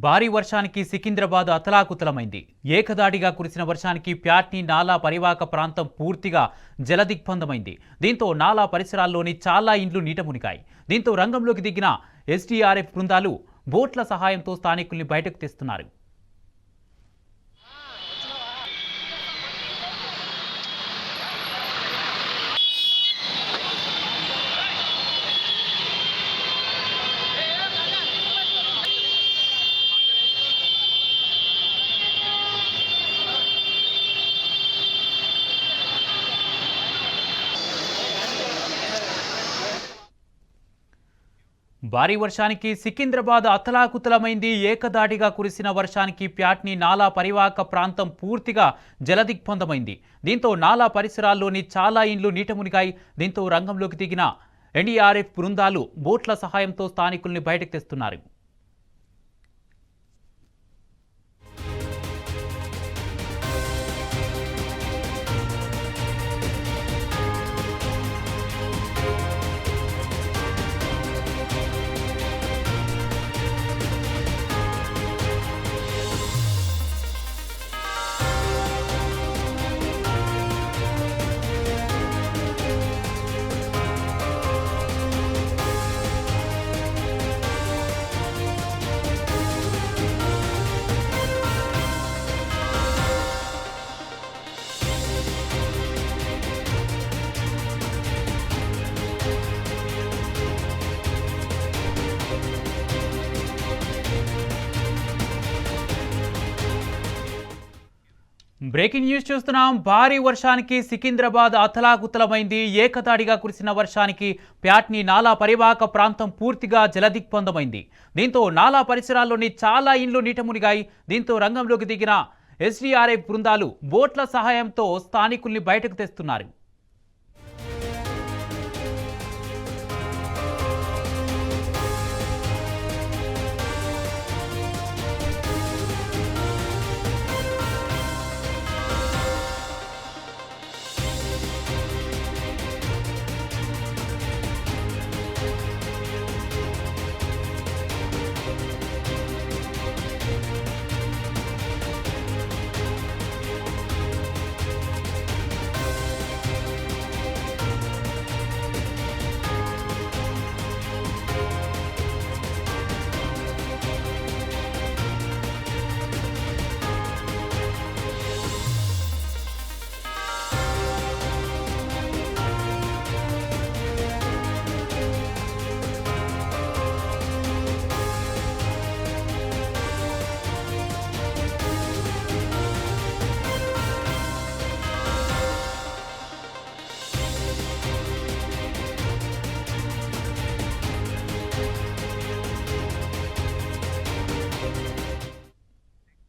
భారీ వర్షానికి సికింద్రాబాద్ అతలాకుతలమైంది. ఏకదాడిగా కురిసిన వర్షానికి ప్యాట్ని నాలా పరివాహక ప్రాంతం పూర్తిగా జలదిగ్బంధమైంది. దీంతో నాలా పరిసరాల్లోని చాలా ఇండ్లు నీట మునిగాయి. దీంతో రంగంలోకి దిగిన ఎస్డీఆర్ఎఫ్ బృందాలు బోట్ల సహాయంతో స్థానికుల్ని బయటకు తెస్తున్నారు. భారీ వర్షానికి సికింద్రాబాద్ అతలాకుతలమైంది. ఏకదాటిగా కురిసిన వర్షానికి ప్యాట్ని నాలా పరివాహక ప్రాంతం పూర్తిగా జలదిగ్బంధమైంది. దీంతో నాలా పరిసరాల్లోని చాలా ఇండ్లు నీట మునిగాయి. దీంతో రంగంలోకి దిగిన ఎన్డీఆర్ఎఫ్ బృందాలు బోట్ల సహాయంతో స్థానికుల్ని బయటకు తెస్తున్నారు. బ్రేకింగ్ న్యూస్ చూస్తున్నాం. భారీ వర్షానికి సికింద్రాబాద్ అతలాకుతలమైంది. ఏకదాడిగా కురిసిన వర్షానికి ప్యాట్ని నాలా పరివాహక ప్రాంతం పూర్తిగా జలదిగ్బంధమైంది. దీంతో నాలా పరిసరాల్లోని చాలా ఇండ్లు నీట మునిగాయి. దీంతో రంగంలోకి దిగిన ఎస్డీఆర్ఎఫ్ బృందాలు బోట్ల సహాయంతో స్థానికుల్ని బయటకు తెస్తున్నారు.